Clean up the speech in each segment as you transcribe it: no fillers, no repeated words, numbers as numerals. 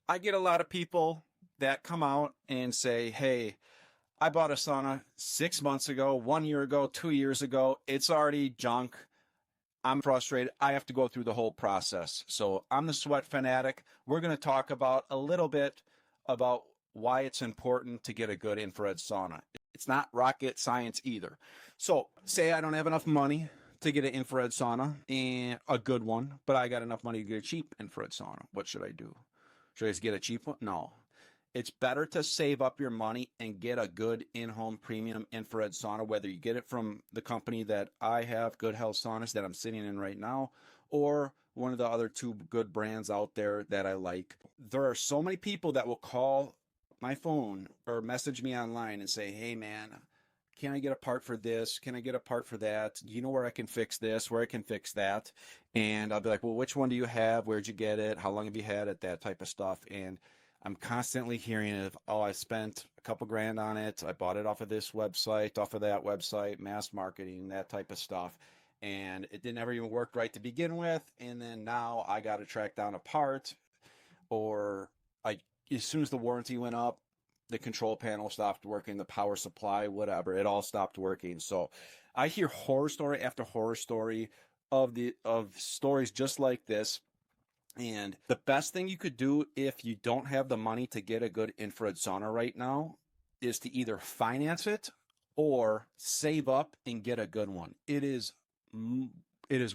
I get a lot of people that come out and say, hey, I bought a sauna 6 months ago, 1 year ago, 2 years ago. It's already junk. I'm frustrated. I have to go through the whole process. So I'm the sweat fanatic. We're going to talk about a little bit about why it's important to get a good infrared sauna. It's not rocket science either. So say I don't have enough money to get an infrared sauna and a good one, but I got enough money to get a cheap infrared sauna. What should I do? Should I just get a cheap one? No. It's better to save up your money and get a good in-home premium infrared sauna, whether you get it from the company that I have, Good Health Saunas, that I'm sitting in right now, or one of the other two good brands out there that I like. There are so many people that will call my phone or message me online and say, hey man, can I get a part for this? Can I get a part for that? You know where I can fix this, where I can fix that? And I'll be like, well, which one do you have? Where'd you get it? How long have you had it? That type of stuff. And I'm constantly hearing of, oh, I spent a couple grand on it. I bought it off of this website, off of that website, mass marketing, that type of stuff. And it didn't ever even work right to begin with. And then now I got to track down a part, or as soon as the warranty went up, the control panel stopped working, the power supply, whatever, it all stopped working. So I hear horror story after horror story of stories just like this. And the best thing you could do if you don't have the money to get a good infrared sauna right now is to either finance it or save up and get a good one. It is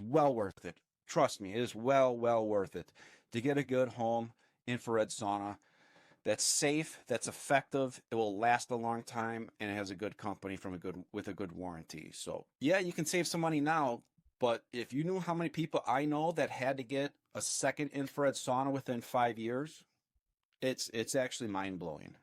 well worth it. Trust me, it is well worth it to get a good home infrared sauna that's safe, that's effective, it will last a long time, and it has a good company with a good warranty. So yeah, you can save some money now, but if you knew how many people I know that had to get a second infrared sauna within 5 years, it's actually mind-blowing,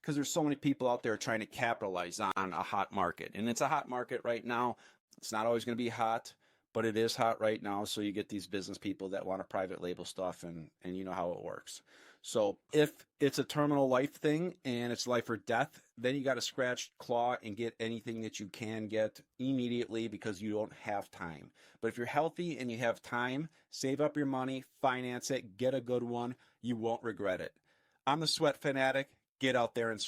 because there's so many people out there trying to capitalize on a hot market, and it's a hot market right now. It's not always going to be hot, but it is hot right now. So you get these business people that want to private label stuff, and you know how it works. So if it's a terminal life thing and it's life or death, then you got to scratch, claw, and get anything that you can get immediately, because you don't have time. But if you're healthy and you have time, save up your money, finance it, get a good one. You won't regret it. I'm the sweat fanatic. Get out there and sweat.